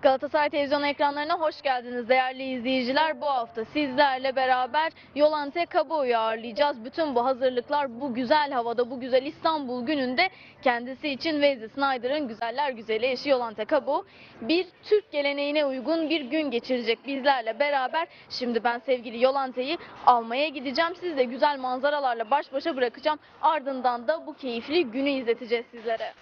Galatasaray televizyon ekranlarına hoş geldiniz değerli izleyiciler. Bu hafta sizlerle beraber Yolanthe Cabau'yu ağırlayacağız. Bütün bu hazırlıklar bu güzel havada, bu güzel İstanbul gününde kendisi için Wesley Sneijder'ın güzeller güzeli eşi Yolanthe Cabau bir Türk geleneğine uygun bir gün geçirecek bizlerle beraber. Şimdi ben sevgili Yolanthe'yi almaya gideceğim. Siz de güzel manzaralarla baş başa bırakacağım. Ardından da bu keyifli günü izleteceğiz sizlere.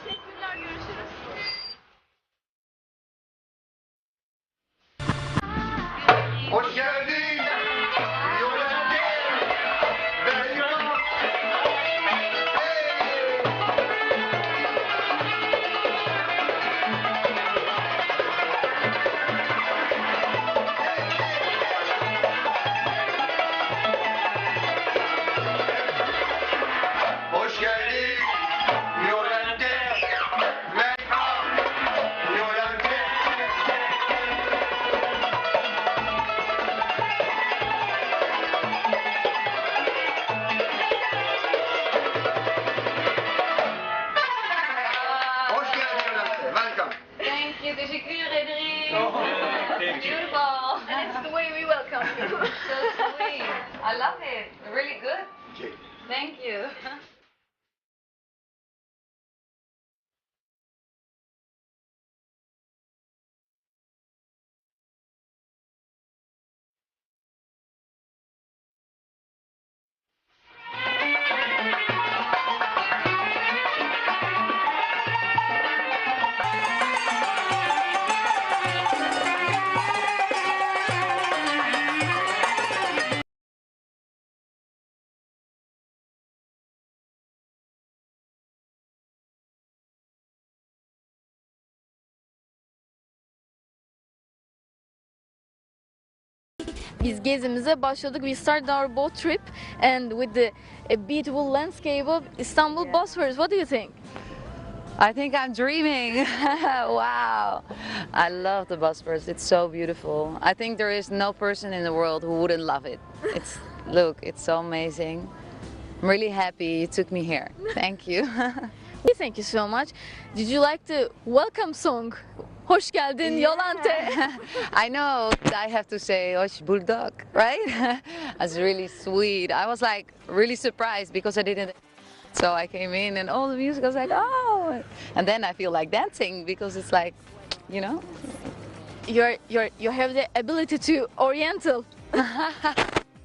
Teşekkürler, görüşürüz. Hoş geldin. Yolanthe. Welcome. Hoş geldin. Yolanthe. Welcome. Yolanthe. Hoş geldin Yolanthe. Welcome. Thank you, teşekkür ederim. Thank you. Beautiful. And it's the way we welcome you. So sweet. I love it. Really good. Okay. Thank you. Biz gezimize başladık. We started our boat trip and with the beautiful landscape of Istanbul Bosphorus. What do you think? I think I'm dreaming. Wow. I love the Bosphorus. It's so beautiful. I think there is no person in the world who wouldn't love it. Look, it's so amazing. I'm really happy you took me here. Thank you. Thank you so much. Did you like the welcome song? Hoş geldin Yolanthe. I know I have to say Hoş bulduk, right? That's really sweet. I was like really surprised because I didn't. So I came in and all the music, I was like, oh. And then I feel like dancing because it's like, you know. You have the ability to Oriental.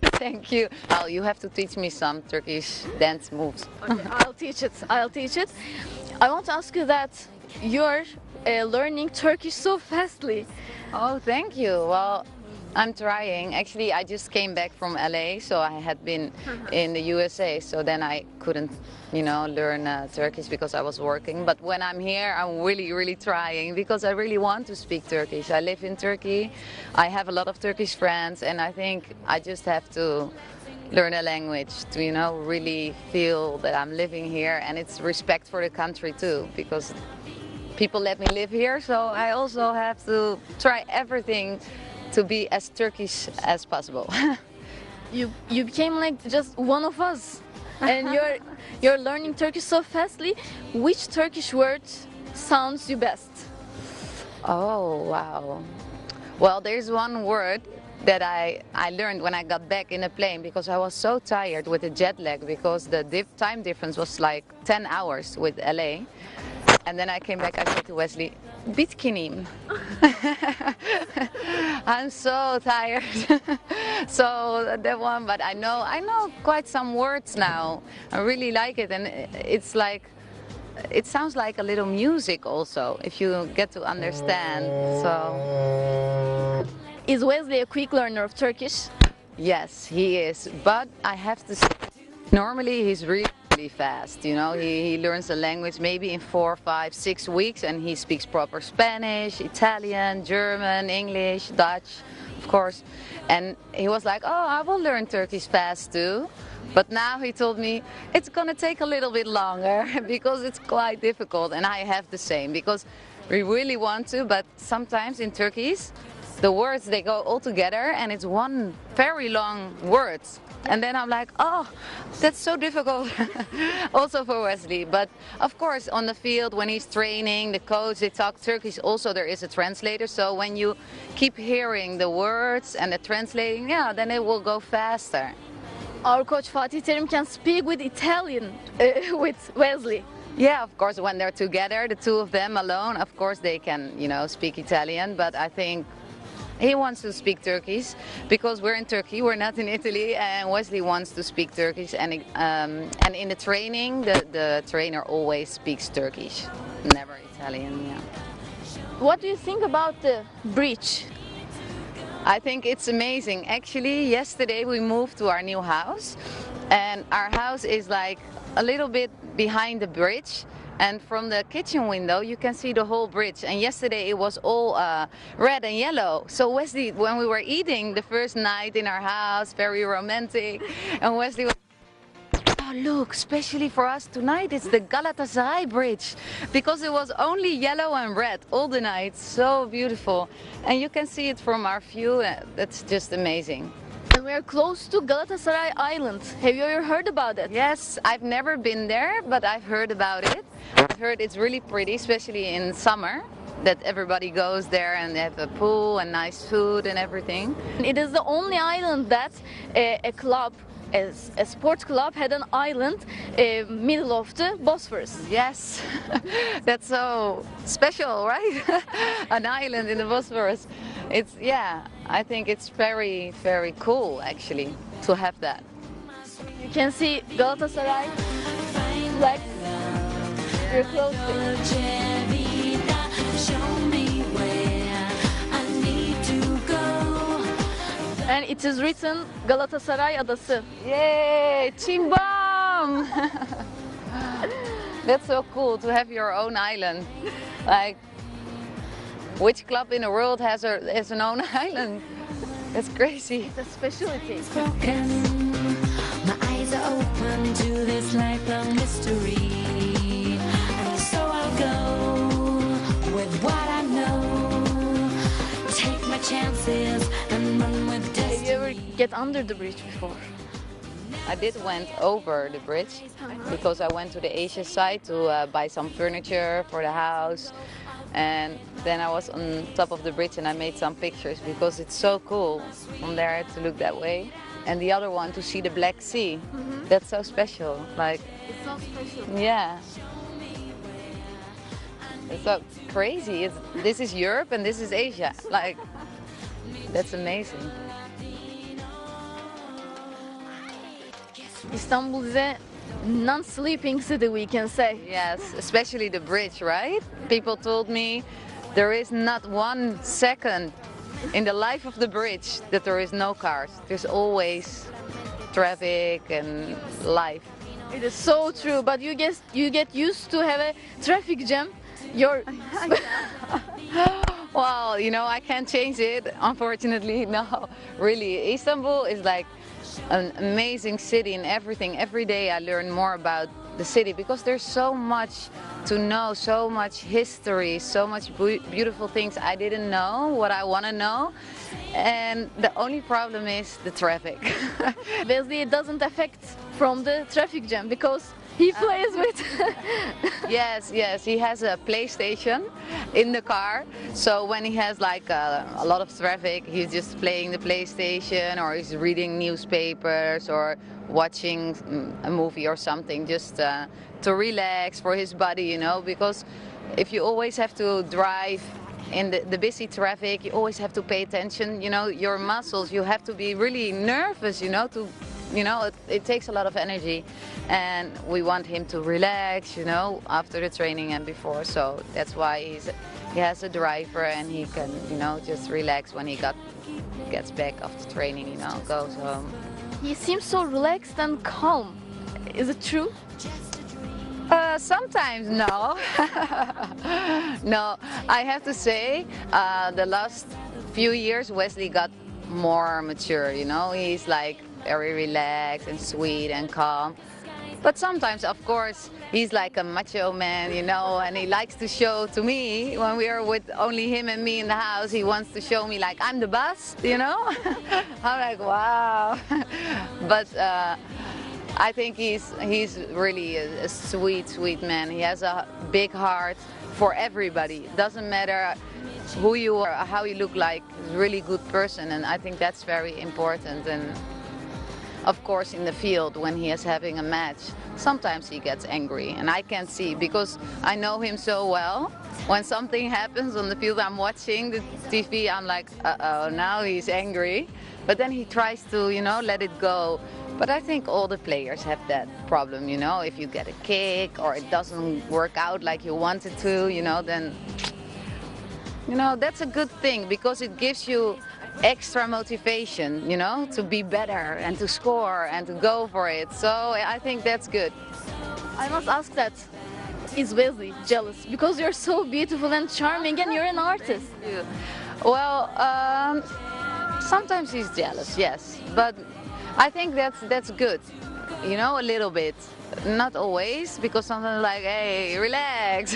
Thank you. Oh, you have to teach me some Turkish dance moves. Okay, I'll teach it. I'll teach it. I want to ask you that you're learning Turkish so fastly. Oh, thank you. Well, I'm trying. Actually, I just came back from LA, so I had been in the USA, so then I couldn't, learn Turkish because I was working. But when I'm here, I'm really, really trying because I really want to speak Turkish. I live in Turkey. I have a lot of Turkish friends, and I think I just have to learn a language to, really feel that I'm living here, and it's respect for the country too, because people let me live here, so I also have to try everything to be as Turkish as possible. You became like just one of us, and you're learning Turkish so fastly. Which Turkish word sounds you best? Oh, wow. Well, there's one word that I learned when I got back in a plane because I was so tired with the jet lag because the time difference was like 10 hours with LA. And then I came back, I said to Wesley, bitkinim. I'm so tired. So that one, but I know quite some words now. I really like it, and it's like, it sounds like a little music also, if you get to understand. So Is Wesley a quick learner of Turkish? yes, he is. But I have to say, normally he's really fast, he learns a language maybe in 4, 5, 6 weeks, and he speaks proper Spanish, Italian, German, English, Dutch, of course. And he was like, oh, I will learn Turkish fast too. But now he told me it's gonna take a little bit longer because it's quite difficult. And I have the same because we really want to, but sometimes in Turkish, the words, they go all together and it's one very long word. And then I'm like, oh, that's so difficult also for Wesley. But of course, on the field, when he's training, the coach, they talk Turkish. Also, there is a translator. So when you keep hearing the words and the translating, yeah, then it will go faster. Our coach Fatih Terim can speak with Italian with Wesley. Yeah, of course, when they're together, the two of them alone, of course they can, speak Italian. But I think he wants to speak Turkish because we're in Turkey, we're not in Italy, and Wesley wants to speak Turkish. And in the training, the trainer always speaks Turkish, never Italian. Yeah. What do you think about the bridge? I think it's amazing. Actually, yesterday we moved to our new house, and our house is like a little bit behind the bridge. And from the kitchen window, you can see the whole bridge. And yesterday it was all red and yellow. So Wesley, when we were eating the first night in our house, very romantic, and Wesley was, oh look, especially for us tonight, it's the Galatasaray bridge, because it was only yellow and red all the night. So beautiful. And you can see it from our view. That's just amazing. And we are close to Galatasaray Island. Have you ever heard about it? Yes, I've never been there, but I've heard about it. I've heard it's really pretty, especially in summer, that everybody goes there and they have a pool and nice food and everything. It is the only island that a club, a sports club, had an island middle of the Bosphorus. Yes, that's so special, right? An island in the Bosphorus. It's, yeah, I think it's very, very cool actually to have that. You can see Galatasaray flags. We're close to it. And it is written Galatasaray Adası. Yay, cimbom! That's so cool to have your own island. Like, which club in the world has an own island? That's crazy. It's a specialty. My eyes are open to this lifelong mystery. And so I'll go with what I know. Take my chances and run with destiny. Have you ever get under the bridge before? I did went over the bridge because I went to the Asia side to buy some furniture for the house. And then I was on top of the bridge and I made some pictures because it's so cool from there to look that way. And the other one to see the Black Sea. That's so special. Like, It's so special. yeah. It's so crazy. This is Europe and this is Asia. Like, that's amazing. Istanbul is a non-sleeping city, we can say. Yes, especially the bridge, right? People told me there is not 1 second in the life of the bridge that there is no cars. There's always traffic and life. It is so true, but you get used to have a traffic jam. Well, I can't change it, unfortunately. No, really. Istanbul is like an amazing city in everything. Every day I learn more about the city because there's so much to know, so much history, so much beautiful things I didn't know, what I want to know. And the only problem is the traffic. Wesley doesn't affect from the traffic jam because he plays with. Yes, he has a PlayStation in the car. So when he has like a lot of traffic, he's just playing the PlayStation or he's reading newspapers or watching a movie or something just to relax for his body, because if you always have to drive in the busy traffic, you always have to pay attention, your muscles, you have to be really nervous, it takes a lot of energy, and we want him to relax, after the training and before. So that's why he has a driver and he can, just relax when he gets back after training, goes home. He seems so relaxed and calm. Is it true? Sometimes no. No, I have to say the last few years Wesley got more mature, you know. He's like very relaxed and sweet and calm. But sometimes, of course, he's like a macho man, you know, and he likes to show to me when we are with only him and me in the house, he wants to show me like I'm the boss, you know. I'm like, wow. But I think he's really a sweet man. He has a big heart for everybody. Doesn't matter who you are, how you look like. He's a really good person, and I think that's very important. And of course, in the field, when he is having a match, sometimes he gets angry, and I can't see because I know him so well. When something happens on the field, I'm watching the TV, I'm like, uh-oh, now he's angry. But then he tries to, you know, let it go. But I think all the players have that problem, you know. If you get a kick or it doesn't work out like you wanted to, you know, then, you know, that's a good thing because it gives you extra motivation, you know, to be better and to score and to go for it. So I think that's good. I must ask that. Is Wesley jealous? Because you're so beautiful and charming and you're an artist. Well, sometimes he's jealous, yes, but I think that's good, you know, a little bit. Not always, because sometimes like, hey, relax.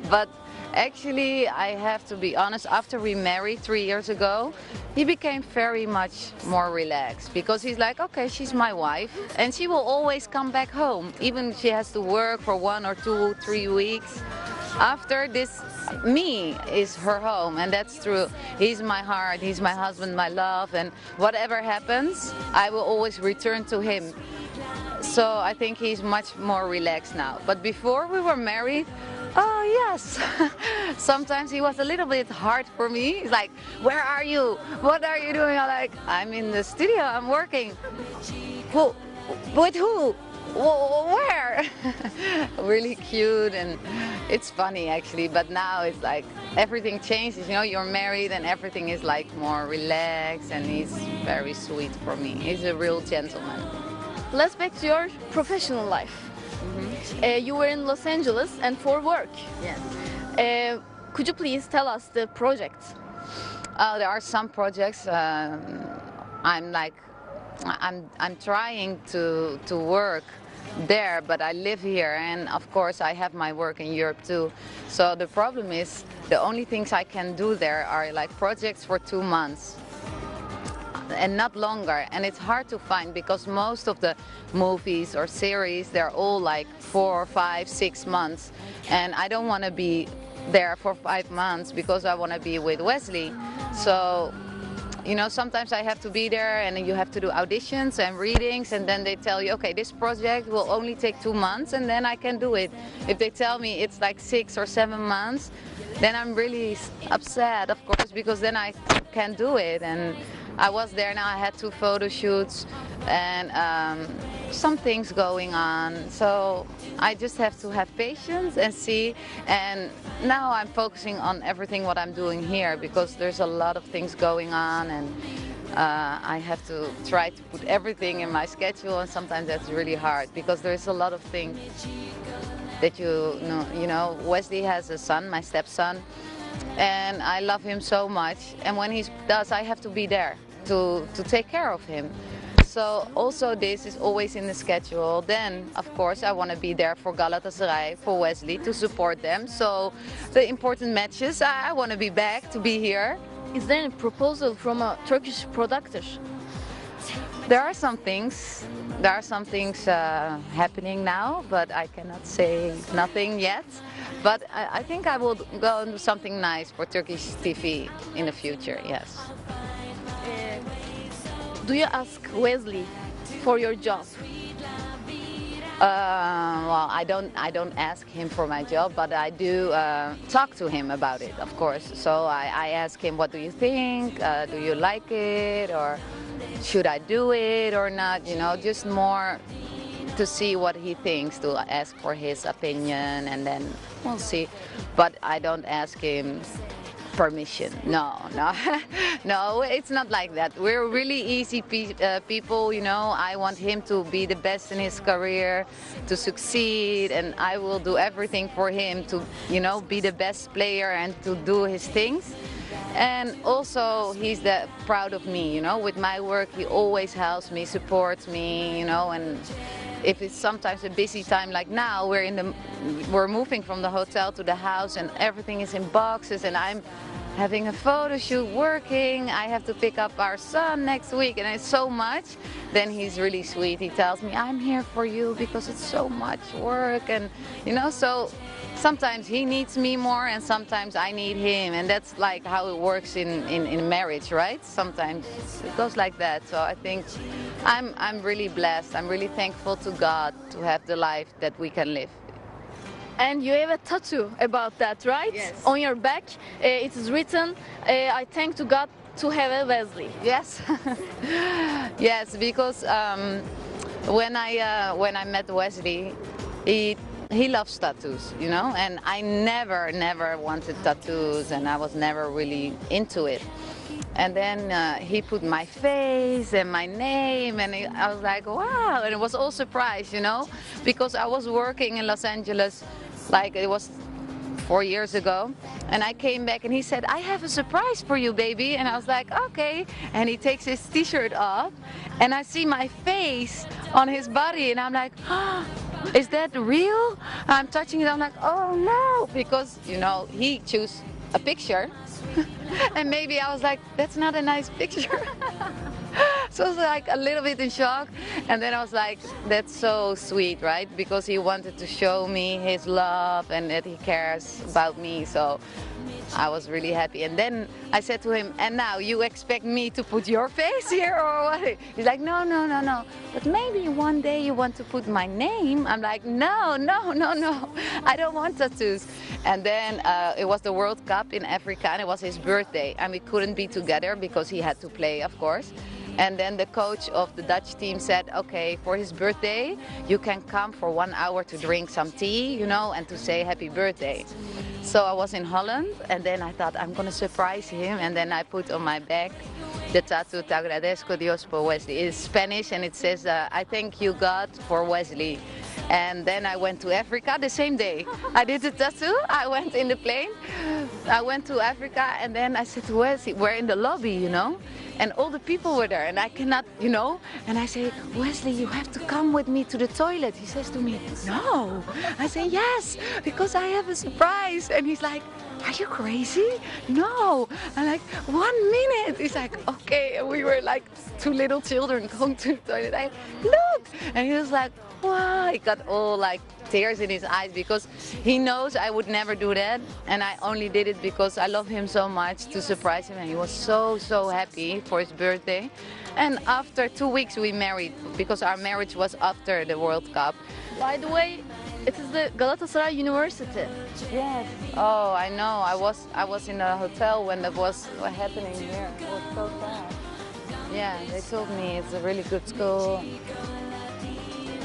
But actually, I have to be honest, after we married 3 years ago, he became very much more relaxed because he's like, okay, she's my wife and she will always come back home, even if she has to work for 1 or 2, 3 weeks. After this, me is her home, and that's true. He's my heart, he's my husband, my love, and whatever happens, I will always return to him. So I think he's much more relaxed now. But before we were married, oh yes, sometimes he was a little bit hard for me. He's like, where are you? What are you doing? I'm like, I'm in the studio, I'm working. Who? With who? Where? Really cute, and it's funny actually, but now it's like everything changes, you know, you're married and everything is like more relaxed, and he's very sweet for me. He's a real gentleman. Let's back to your professional life. You were in Los Angeles and for work. Yes. Could you please tell us the project? There are some projects. I'm trying to work there, but I live here, and of course I have my work in Europe too. So the problem is the only things I can do there are like projects for 2 months and not longer, and it's hard to find because most of the movies or series, they're all like 4, 5, 6 months, and I don't want to be there for 5 months because I want to be with Wesley. So, you know, sometimes I have to be there and you have to do auditions and readings, and then they tell you, okay, this project will only take 2 months, and then I can do it. If they tell me it's like 6 or 7 months, then I'm really upset, of course, because then I can't do it. And I was there now, I had 2 photo shoots and some things going on. So I just have to have patience and see. And now I'm focusing on everything what I'm doing here because there's a lot of things going on, and I have to try to put everything in my schedule, and sometimes that's really hard because there's a lot of things that you know, Wesley has a son, my stepson, and I love him so much, and when he does, I have to be there to take care of him. So also this is always in the schedule. Then of course I want to be there for Galatasaray, for Wesley, to support them. So the important matches, I want to be back, to be here. Is there a proposal from a Turkish producer? There are some things happening now, but I cannot say nothing yet. But I think I will go and do something nice for Turkish TV in the future, yes. Do you ask Wesley for your job? Well, I don't ask him for my job, but I do talk to him about it, of course. So I ask him, what do you think? Do you like it? Or should I do it or not? You know, just more to see what he thinks, to ask for his opinion, and then we'll see. But I don't ask him permission. No, no, it's not like that. We're really easy people, you know. I want him to be the best in his career, to succeed, and I will do everything for him to, you know, be the best player and to do his things. And also he's proud of me, you know, with my work. He always helps me, supports me, you know, and if it's sometimes a busy time like now, we're moving from the hotel to the house and everything is in boxes and I'm having a photo shoot, working, I have to pick up our son next week and it's so much, then he's really sweet. He tells me, I'm here for you because it's so much work, and you know, so sometimes he needs me more and sometimes I need him, and that's like how it works in marriage, right? Sometimes it goes like that. So I think I'm really blessed. I'm really thankful to God to have the life that we can live. And you have a tattoo about that, right? Yes. On your back, it is written, I thank to God to have a Wesley. Yes, yes, because when I met Wesley, he loves tattoos, you know, and I never wanted tattoos, and I was never really into it. And then he put my face and my name, and I was like, wow, and it was all surprise, you know, because I was working in Los Angeles, like it was 4 years ago, and I came back and he said, I have a surprise for you, baby. And I was like, okay. And he takes his t-shirt off and I see my face on his body and I'm like, oh, is that real? I'm touching it, I'm like, oh no, because you know, he chose a picture and maybe I was like, that's not a nice picture. So I was like a little bit in shock, and then I was like, that's so sweet, right? Because he wanted to show me his love and that he cares about me, so I was really happy. And then I said to him, and now you expect me to put your face here or what? He's like, no, but maybe one day you want to put my name. I'm like, no, I don't want tattoos. And then it was the World Cup in Africa and it was his birthday and we couldn't be together because he had to play, of course. And then the coach of the Dutch team said, okay, for his birthday, you can come for 1 hour to drink some tea, you know, and to say happy birthday. So I was in Holland, and then I thought I'm going to surprise him, and then I put on my back the tattoo, Te agradezco Dios por Wesley. It's Spanish, and it says, I thank you, God, for Wesley. And then I went to Africa the same day. I did the tattoo, I went in the plane, I went to Africa, and then I said to Wesley, we're in the lobby, you know, and all the people were there, and I cannot, you know, and I say, Wesley, you have to come with me to the toilet. He says to me, no. I say, yes, because I have a surprise. And he's like, are you crazy? No. I'm like, 1 minute. He's like, okay. And we were like 2 little children going to the toilet. I look, and he was like, wow. He got all like tears in his eyes because he knows I would never do that, and I only did it because I love him so much to surprise him, and he was so happy for his birthday. And after 2 weeks we married because our marriage was after the World Cup. By the way, it is the Galatasaray University. Yes. Oh, I know. I was in a hotel when that was happening here. It was so sad. Yeah, they told me it's a really good school.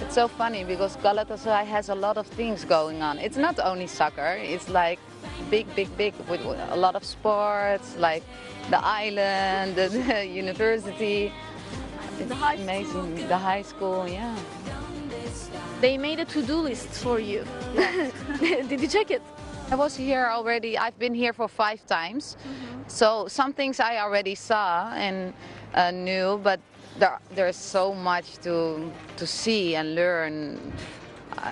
It's so funny because Galatasaray has a lot of things going on. It's not only soccer, it's like big with a lot of sports, like the island, the university. It's amazing. The high school, yeah. They made a to-do list for you. Did you check it? I was here already, I've been here for 5 times. So some things I already saw and knew, but there's so much to see and learn.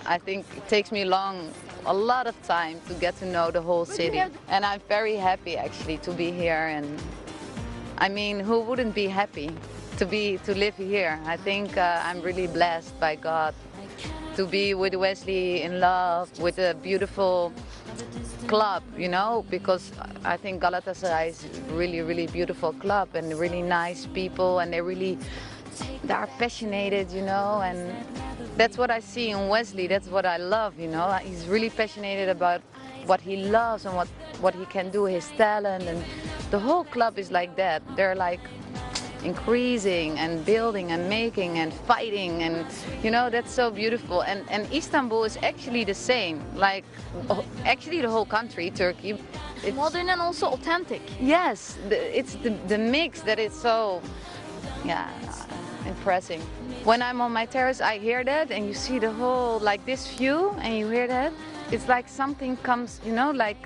I think it takes me a lot of time to get to know the whole city. And I'm very happy actually to be here, and I mean, who wouldn't be happy to live here? I think I'm really blessed by God to be with Wesley, in love with a beautiful club, you know, because I think Galatasaray is a really beautiful club and really nice people, and they are passionate, you know, and that's what I see in Wesley. That's what I love, you know. He's really passionate about what he loves and what he can do, his talent, and the whole club is like that. They're like increasing and building and making and fighting, and you know, that's so beautiful. And Istanbul is actually the same, like actually the whole country, Turkey. It's modern and also authentic. Yes, it's the mix that is so, yeah, impressive. When I'm on my terrace, I hear that, and you see the whole, like this view, and you hear that. It's like something comes, you know, like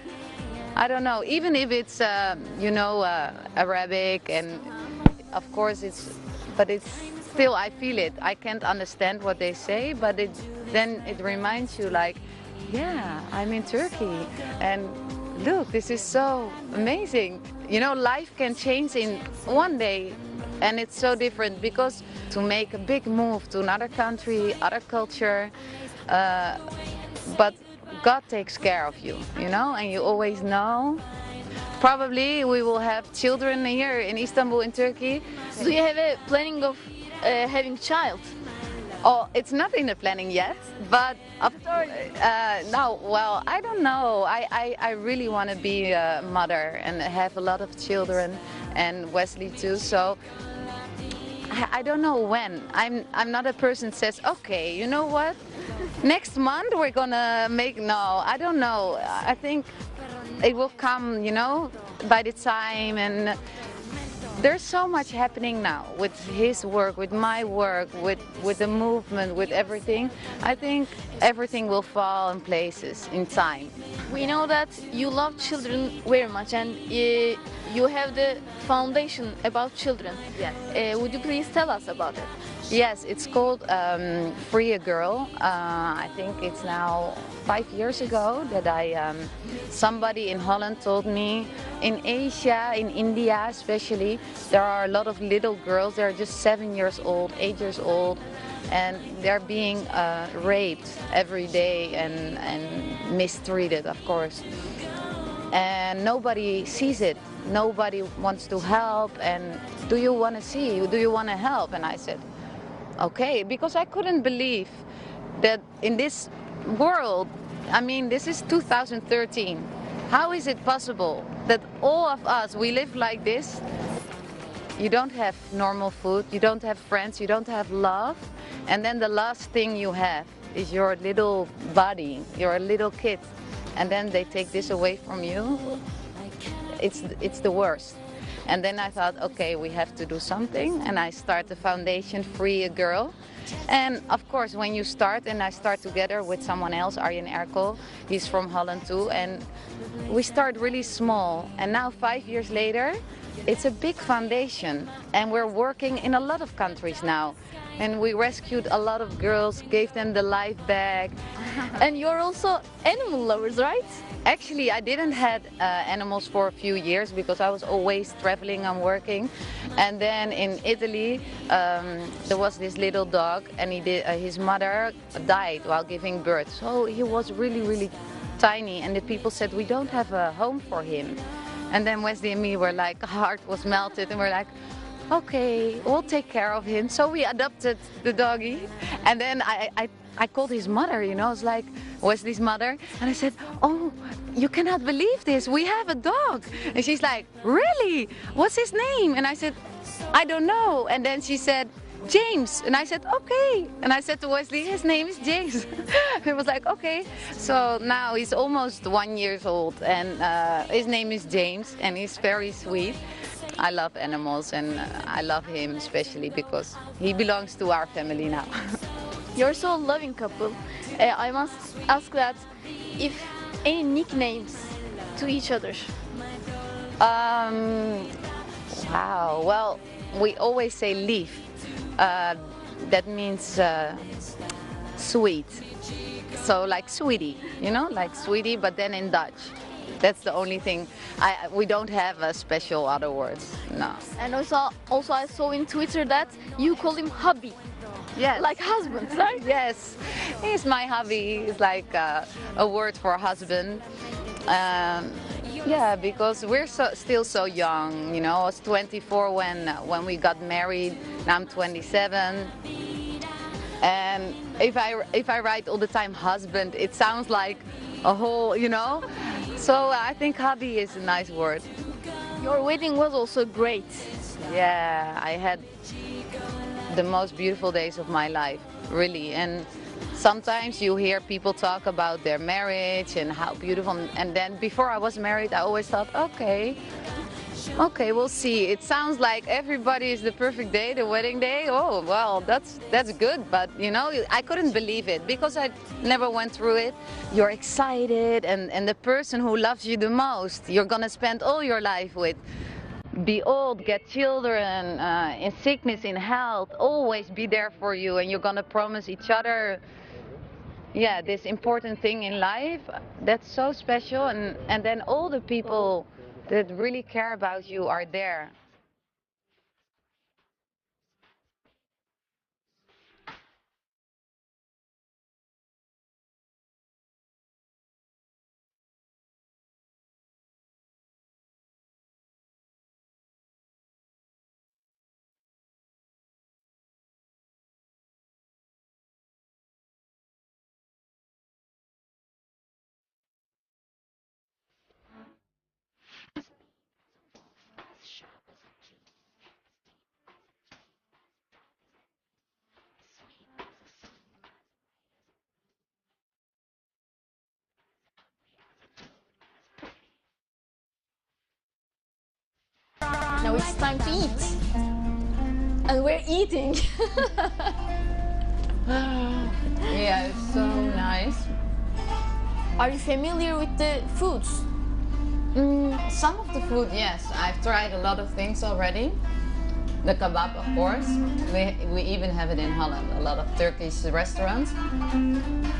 I don't know. Even if it's Arabic, and of course but it's still, I feel it. I can't understand what they say, but then it reminds you like, yeah, I'm in Turkey, and look, this is so amazing. Life can change in one day, and it's so different because to make a big move to another country, other culture, but God takes care of you, and you always know. Probably we will have children here in Istanbul, in Turkey. Do you have a planning of having child? Oh, it's not in the planning yet, but no. Well, I don't know. I really want to be a mother and have a lot of children, and Wesley too. So I don't know when. I'm not a person says, okay, you know what? Next month we're gonna make. No, I don't know. I think it will come, by the time. And there's so much happening now with his work, with my work, with the movement, with everything. I think everything will fall in places in time. We know that you love children very much, and you have the foundation about children. Yes. Would you please tell us about it? Yes, it's called Free a Girl. I think it's now 5 years ago that somebody in Holland told me, in Asia, in India especially, there are a lot of little girls. They're just 7 years old, 8 years old, and they're being raped every day and mistreated, of course. And nobody sees it. Nobody wants to help. And do you want to see? Do you want to help? And I said, okay, because I couldn't believe that in this world, I mean, this is 2013. How is it possible that all of us, we live like this? You don't have normal food, you don't have friends, you don't have love, and then the last thing you have is your little body, you're a little kid, and then they take this away from you. It's the worst. And then I thought, okay, we have to do something, and I start the foundation Free a Girl. And of course, when you start, and I start together with someone else, Arjen Erkel, he's from Holland too, and we start really small. And now 5 years later, it's a big foundation, and we're working in a lot of countries now. And we rescued a lot of girls, gave them the life back. And you're also animal lovers, right? Actually, I didn't have animals for a few years because I was always traveling and working. And then in Italy, there was this little dog, and his mother died while giving birth. So he was really, really tiny, and the people said, we don't have a home for him. And then Wesley and me were like, heart was melted, and we're like, okay, we'll take care of him. So we adopted the doggy, and then I called his mother, it's like Wesley's mother, and I said, oh, you cannot believe this, we have a dog. And she's like, really? What's his name? And I said, I don't know. And then she said, James. And I said, okay. And I said to Wesley, his name is James. He was like, okay. So now he's almost 1 year old, and his name is James, and he's very sweet. I love animals, and I love him especially because he belongs to our family now. You're so loving couple. I must ask that if any nicknames to each other. Wow. Well, we always say lief. That means sweet. So like sweetie, like sweetie, but then in Dutch. That's the only thing. We don't have a special other words, no. And also I saw in Twitter that you call him hubby. Yes. Like husband, right? Yes, he's my hubby. It's like a word for husband. Yeah, because we're still so young. I was 24 when we got married. Now I'm 27. And if I write all the time husband, it sounds like a whole, So I think hubby is a nice word. Your wedding was also great. Yeah, I had the most beautiful days of my life, really. And sometimes you hear people talk about their marriage and how beautiful. And then before I was married, I always thought, okay, Okay, we'll see. It sounds like everybody is the perfect day, the wedding day. Oh, well, that's good. But you know, I couldn't believe it because I never went through it. You're excited, and the person who loves you the most, you're gonna spend all your life with. Be old, get children, in sickness, in health, always be there for you, and you're gonna promise each other, yeah, this important thing in life. That's so special, and then all the people that really care about you are there. Now it's time to eat. And we're eating. Yeah, it's so nice. Are you familiar with the foods? Some of the food, yes. I've tried a lot of things already. The kebab, of course. We even have it in Holland, a lot of Turkish restaurants.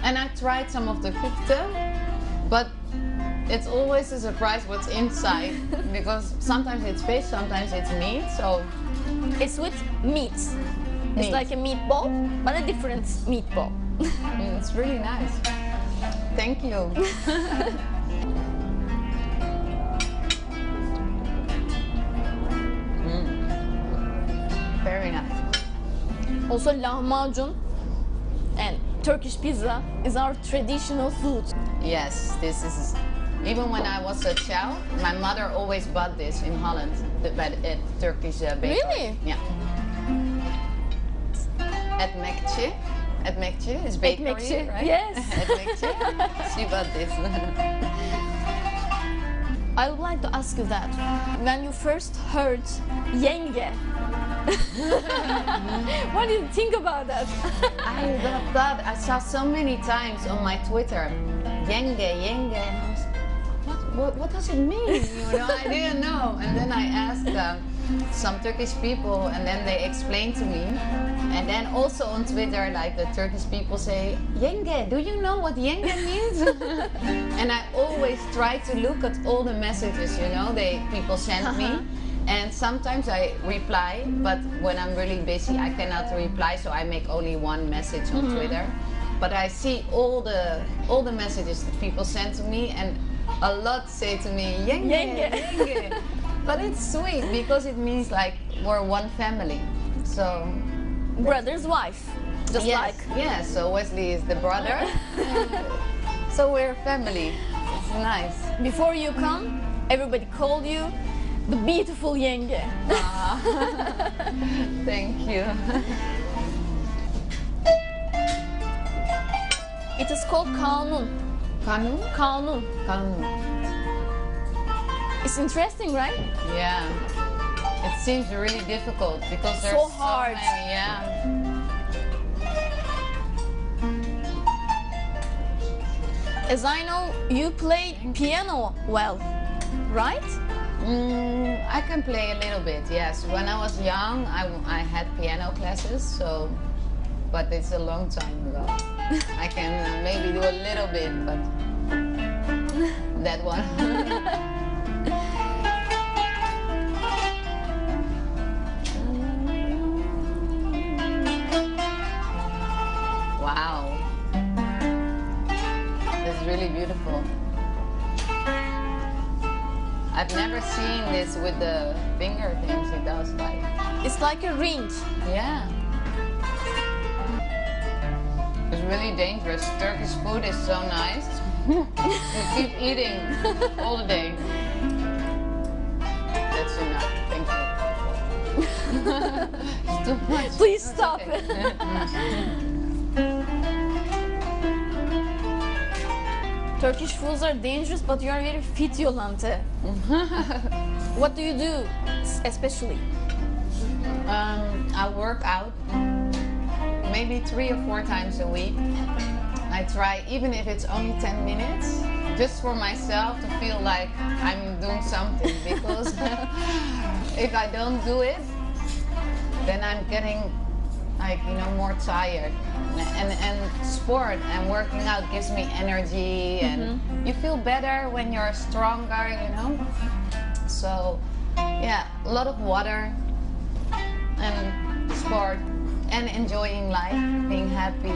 And I tried some of the kofte, but it's always a surprise what's inside because sometimes it's fish, sometimes it's meat. So It's with meat. It's Meat. like a meatball, but a different meatball. it's really nice. Thank you. Very nice. Also lahmacun and Turkish pizza is our traditional food. Yes, this is. Even when I was a child, my mother always bought this in Holland at Turkish bakery. Really? Yeah. At Mekçe. At Mekçe is bakery, Ekmekçi, right? yes. At Mekçe. She bought this. I would like to ask you that. When you first heard yenge, what do you think about that? I thought I saw so many times on my Twitter, yenge, yenge. And I was, what does it mean? You know, I didn't know. And then I asked some Turkish people, and then they explained to me. And then also on Twitter, like the Turkish people say, yenge, do you know what yenge means? And I always try to look at all the messages, you know, people send me. And sometimes I reply, but when I'm really busy, I cannot reply, so I make only one message on Twitter. But I see all the messages that people send to me, and a lot say to me, yenge, Yenge. yenge. But it's sweet because it means like we're one family. So Brother's wife, just yes, like. yeah. So Wesley is the brother. So we're family. It's nice. Before you come, everybody called you the beautiful yenge. Thank you. It is called kanun. Kanun? Kanun. Kanun. It's interesting, right? Yeah. It seems really difficult because there's So hard. many, yeah. As I know, you play piano well, right? I can play a little bit, yes. When I was young, I had piano classes, so, but it's a long time ago. I can maybe do a little bit, but that one. Wow. That's really beautiful. I've never seen this with the finger things he does, like. It's like a ring. Yeah. It's really dangerous. Turkish food is so nice. You keep eating all the day. That's enough. Thank you. It's too much. Please It's stop. okay. Turkish foods are dangerous, but you are very fit, Yolanthe. What do you do especially? I work out maybe 3 or 4 times a week. I try, even if it's only 10 minutes, just for myself to feel like I'm doing something. Because if I don't do it, then I'm getting like, you know, more tired. And sport and working out gives me energy, and you feel better when you're stronger, you know. So yeah, a lot of water and sport and enjoying life, being happy.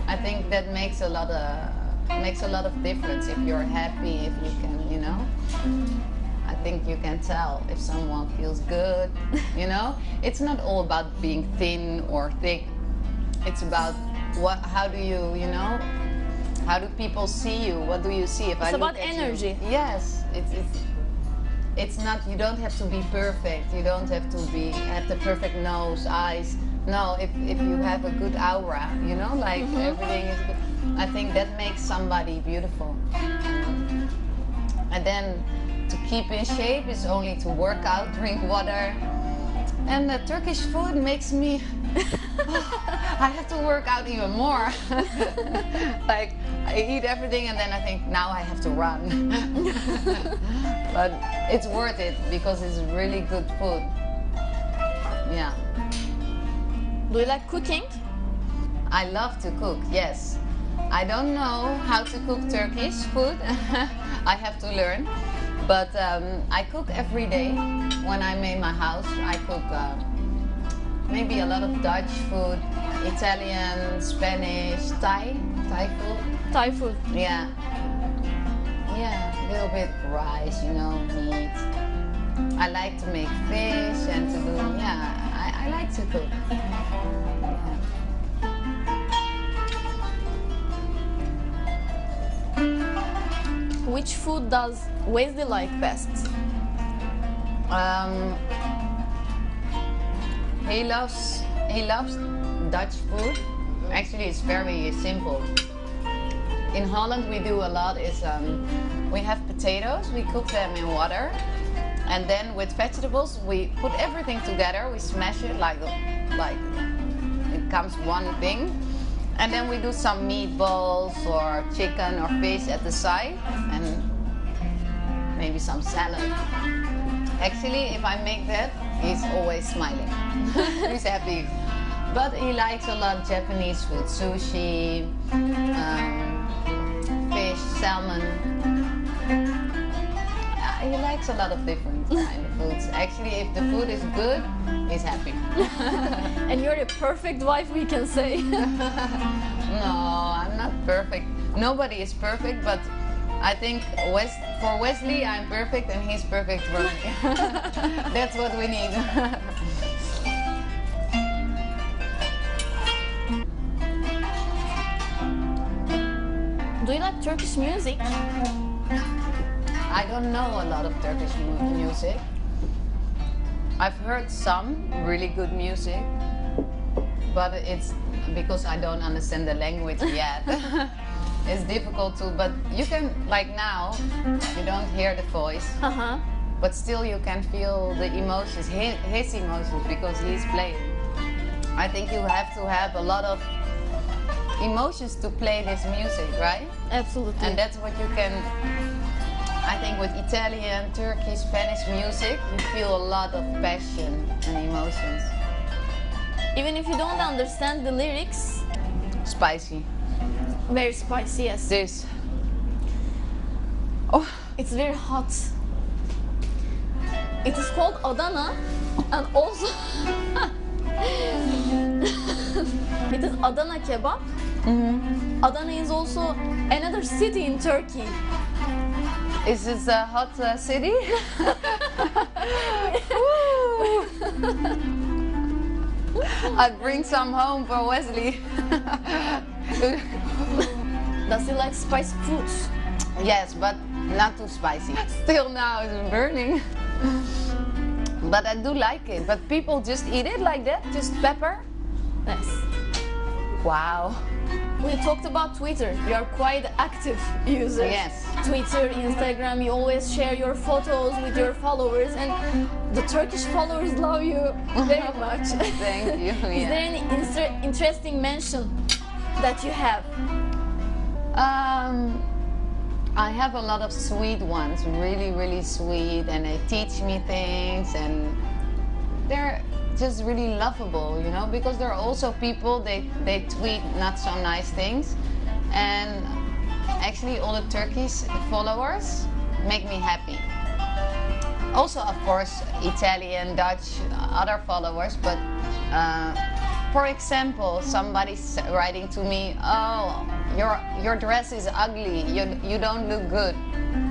I think that makes a lot of difference. If you're happy, if you can, you know, I think you can tell if someone feels good, you know. It's not all about being thin or thick. It's about how do you, you know, how do people see you? What do you see? If It's I about look at energy. You, yes, it's not. You don't have to be perfect. You don't have to have the perfect nose, eyes. No, if you have a good aura, you know, like everything is good. I think that makes somebody beautiful. And then to keep in shape is only to work out, drink water. And the Turkish food makes me, I have to work out even more. Like, I eat everything and then I think, now I have to run. But it's worth it because it's really good food. Yeah. Do you like cooking? I love to cook, yes. I don't know how to cook Turkish food. I have to learn. But I cook every day. When I'm in my house, I cook maybe a lot of Dutch food, Italian, Spanish, Thai food. Thai food. Yeah. Yeah, a little bit rice, you know, meat. I like to make fish and to do, yeah, I like to cook. Which food does Wesley like best? He loves Dutch food. Actually, it's very simple. In Holland, we do a lot is we have potatoes. We cook them in water, and then with vegetables, we put everything together. We smash it like it comes one thing. And then we do some meatballs or chicken or fish at the side and maybe some salad. Actually, if I make that, he's always smiling. He's happy. But he likes a lot of Japanese food, sushi, fish, salmon. He likes a lot of different kind of foods. Actually, if the food is good, he's happy. And you're the perfect wife, we can say. No, I'm not perfect. Nobody is perfect, but I think for Wesley, I'm perfect and he's perfect for me. That's what we need. Do you like Turkish music? I don't know a lot of Turkish music. I've heard some really good music, but it's because I don't understand the language yet. It's difficult to, but you can, like now, you don't hear the voice, but still you can feel the emotions, his emotions, because he's playing. I think you have to have a lot of emotions to play this music, right? Absolutely. And that's what you can, I think with Italian, Turkish, Spanish music, you feel a lot of passion and emotions. Even if you don't understand the lyrics, Spicy. very spicy, yes. This. Oh, It's very hot. It is called Adana, and also it is Adana kebab. Adana is also another city in Turkey. is this a hot city? I'd bring some home for Wesley. Does he like spicy foods? Yes, but not too spicy. Still now it's burning. But I do like it. But people just eat it like that, just pepper. Yes. Wow. We talked about Twitter. You are quite active user. Yes. Twitter, Instagram, you always share your photos with your followers, and the Turkish followers love you very much. Thank you. Is there any interesting mention that you have? I have a lot of sweet ones, really, really sweet, and they teach me things, and they're just really lovable, you know, because there are also people, they tweet not so nice things, and actually all the Turkish followers make me happy. Also, of course, Italian, Dutch, other followers, but for example, somebody's writing to me, oh, your dress is ugly, you don't look good.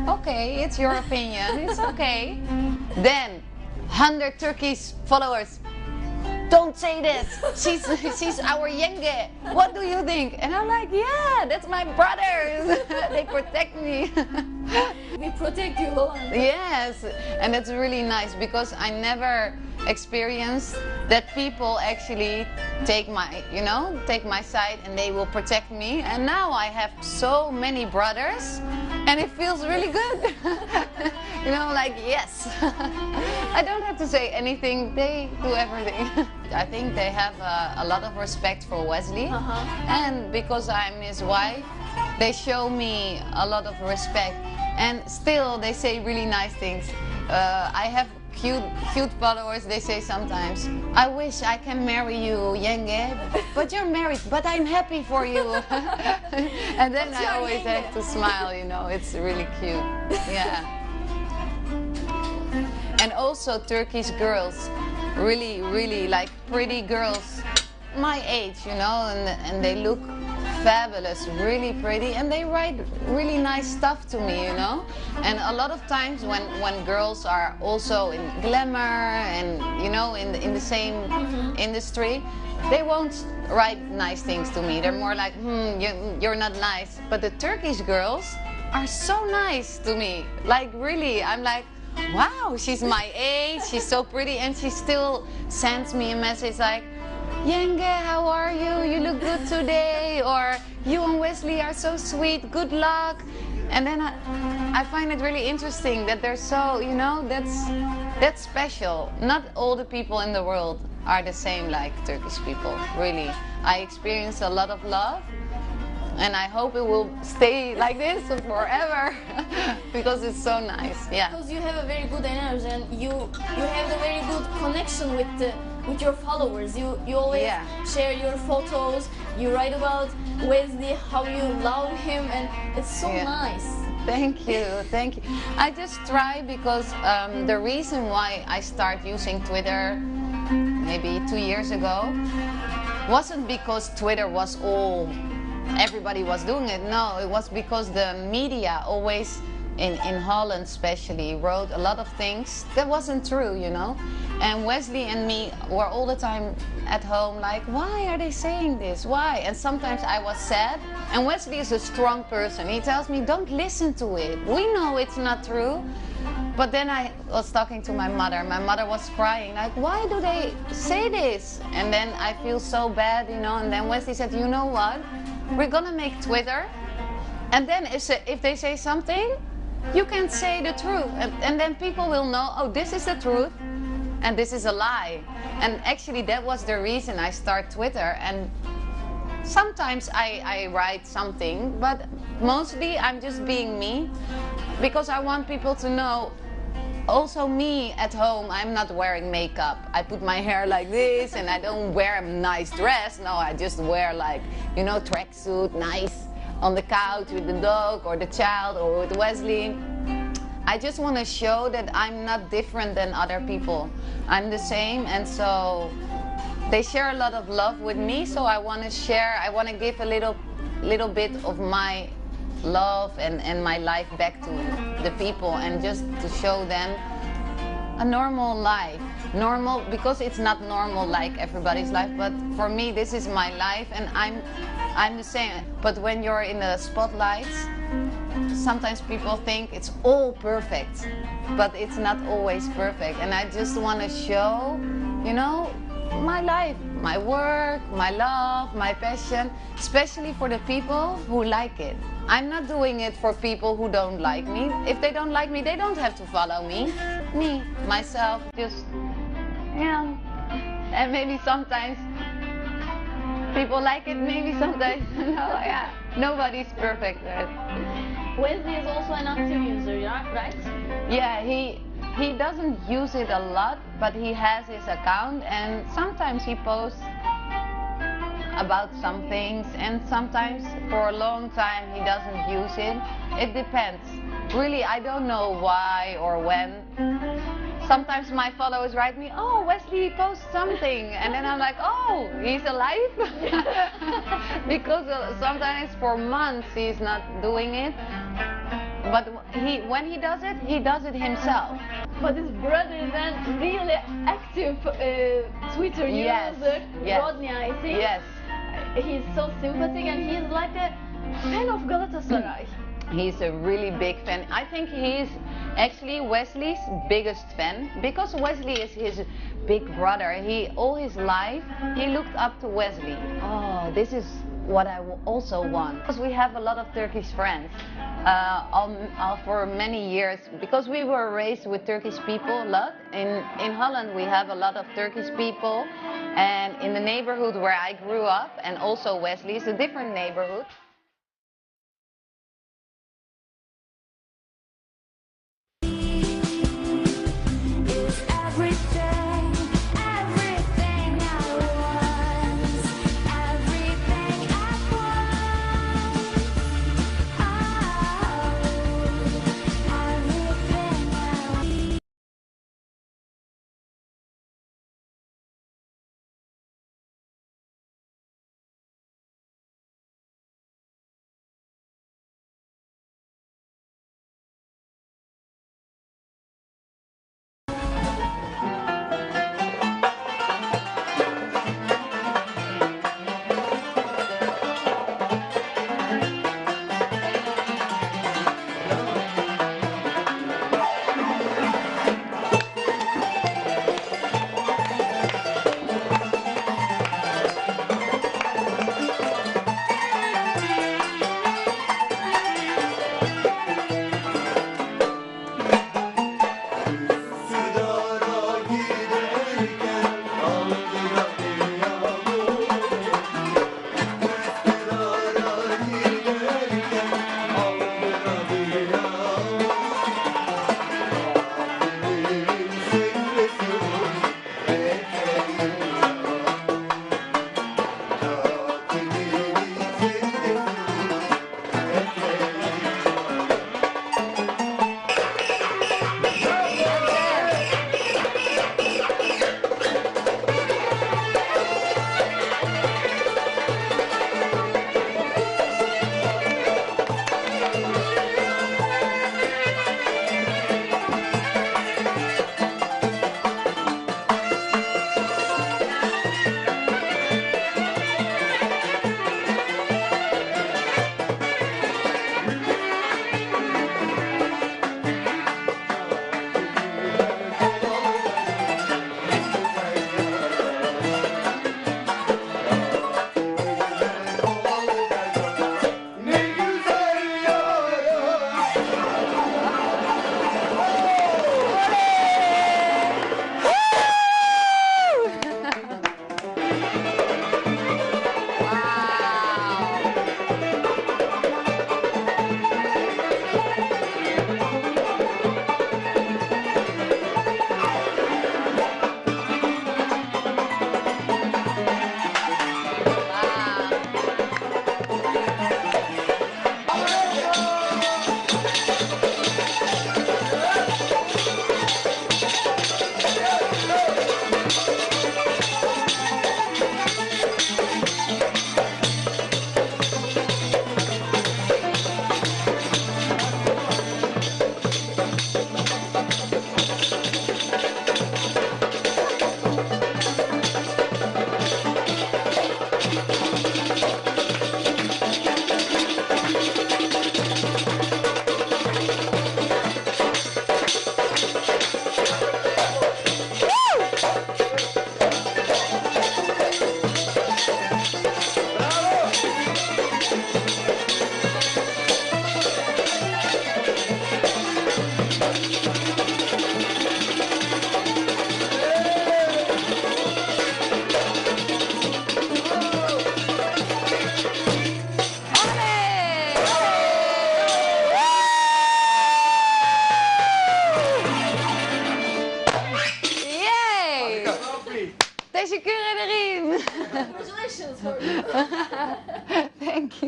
Okay, it's your opinion, it's okay. Then 100 Turkish followers, don't say this, she's our yenge, what do you think? And I'm like, yeah, that's my brothers, they protect me. We protect you, Yolanthe. Yes, and that's really nice because I never experienced that people actually take my side and they will protect me. And now I have so many brothers and it feels really good. You know, like, yes. I don't have to say anything, they do everything. I think they have a lot of respect for Wesley. And because I'm his wife, they show me a lot of respect. And still, they say really nice things. I have cute followers. They say sometimes, I wish I can marry you, Yenge, but you're married, but I'm happy for you. And then I always have to smile, you know, it's really cute. Yeah. And also Turkish girls, really like pretty girls my age, you know, and they look fabulous, really pretty, and they write really nice stuff to me, you know. And a lot of times when girls are also in glamour and, you know, in the same industry, they won't write nice things to me. They're more like, you're not nice. But the Turkish girls are so nice to me. Like, really, I'm like, wow, she's my age, she's so pretty, and she still sends me a message like, Yenge, how are you? You look good today. Or you and Wesley are so sweet. Good luck. And then I find it really interesting that they're so, you know, that's special. Not all the people in the world are the same like Turkish people, really. I experience a lot of love. And I hope it will stay like this forever because it's so nice. Yeah. Because you have a very good energy and you have a very good connection with your followers. You always share your photos. You write about Wesley, how you love him, and it's so nice. Thank you, thank you. I just try because the reason why I started using Twitter maybe 2 years ago wasn't because Twitter was all. Everybody was doing it. No, it was because the media always, in Holland especially, wrote a lot of things that wasn't true, you know. And Wesley and me were all the time at home like, why are they saying this? Why? And sometimes I was sad. And Wesley is a strong person. He tells me, don't listen to it. We know it's not true. But then I was talking to my mother. My mother was crying, like, why do they say this? And then I feel so bad, you know. And then Wesley said, you know what? We're gonna make Twitter, and then if they say something, you can say the truth, and then people will know, oh, this is the truth, and this is a lie. And actually, that was the reason I started Twitter. And sometimes I write something, but mostly I'm just being me, because I want people to know. Also me at home, I'm not wearing makeup. I put my hair like this and I don't wear a nice dress. No, I just wear like, you know, tracksuit, nice, on the couch with the dog or the child or with Wesley. I just want to show that I'm not different than other people. I'm the same, and so they share a lot of love with me, so I want to share, I want to give a little bit of my love and my life back to the people, and just to show them a normal life. Normal because it's not normal like everybody's life, but for me this is my life, and I'm the same. But when you're in the spotlights, sometimes people think it's all perfect, but it's not always perfect. And I just want to show, you know, my life, my work, my love, my passion, especially for the people who like it. I'm not doing it for people who don't like me. If they don't like me, they don't have to follow me. Me, myself, just, yeah. And maybe sometimes people like it, maybe sometimes no, yeah. Nobody's perfect, right? Wesley is also an active user, yeah, right? Yeah, he doesn't use it a lot, but he has his account and sometimes he posts about some things and sometimes for a long time he doesn't use it. It depends. Really, I don't know why or when. Sometimes my followers write me, oh, Wesley posts something, and then I'm like, oh, he's alive? Because sometimes for months he's not doing it. But when he does it himself. But his brother is a really active Twitter Yes, user, yes. Rodney, I think. Yes. He's so sympathetic and he's like a fan of Galatasaray. He's a really big fan. I think he's actually Wesley's biggest fan because Wesley is his big brother. All his life, he looked up to Wesley. Oh, this is what I also want. Because we have a lot of Turkish friends for many years because we were raised with Turkish people a lot. In Holland, we have a lot of Turkish people. And in the neighborhood where I grew up, and also Wesley, is a different neighborhood.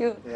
you.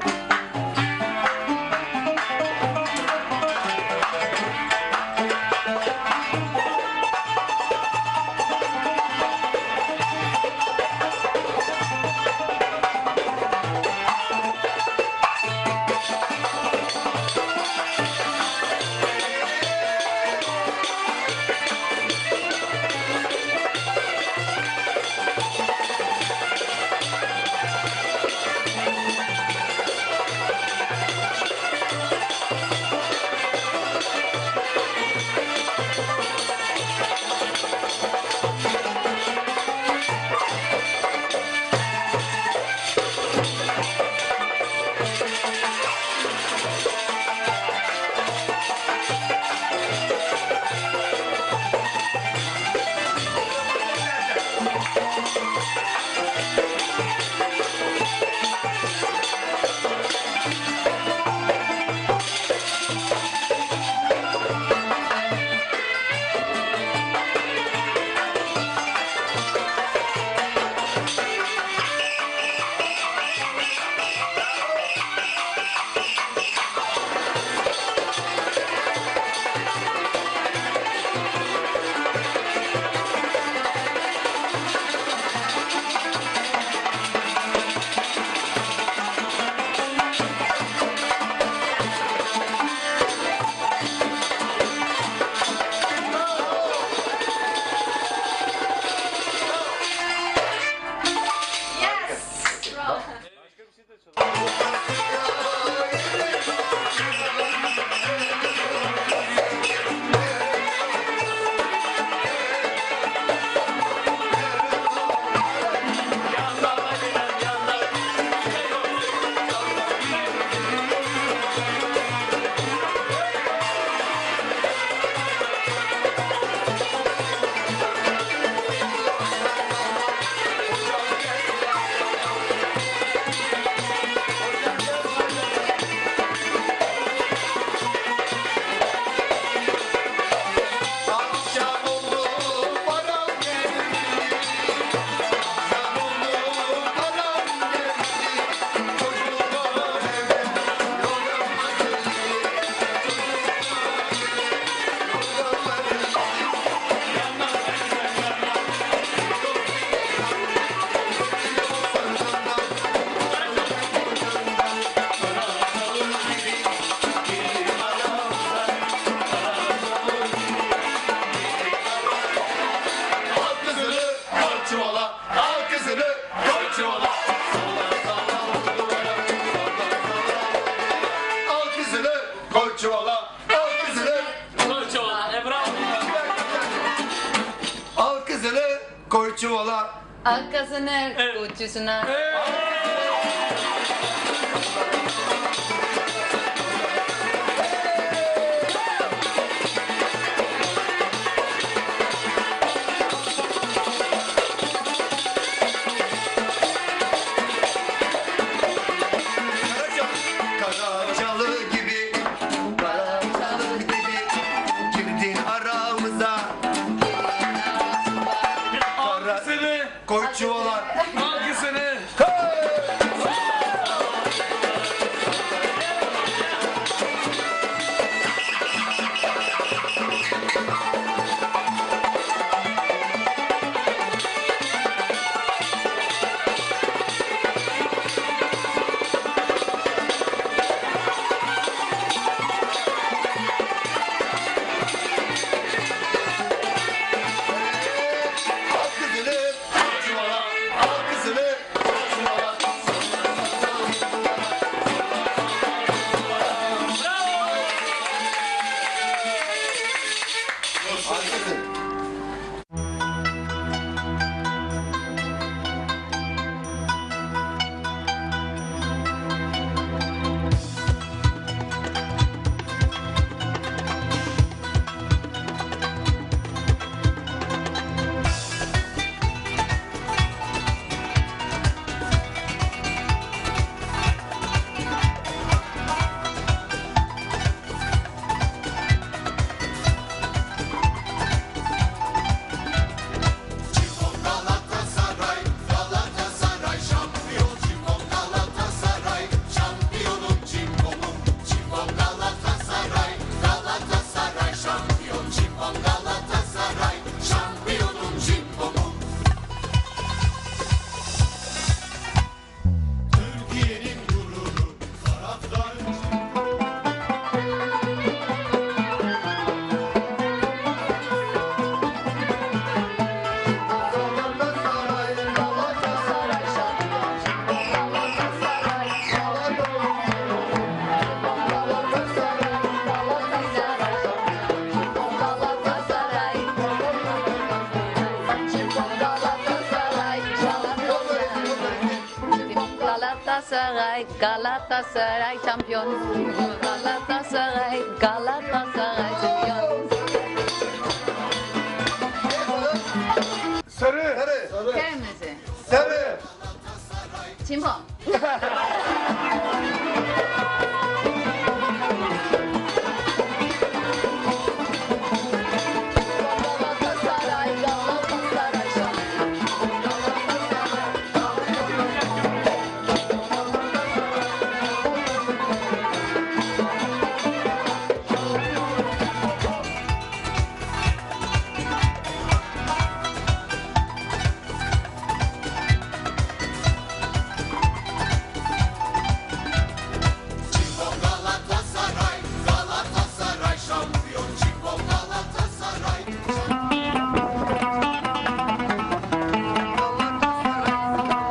koy çuvala. Arkasına, uçuşuna. Karacalı gibi, karacalı gibi girdin aramıza. Algısını, Koy çuvala. algısını. Hey! Galatasaray şampiyon.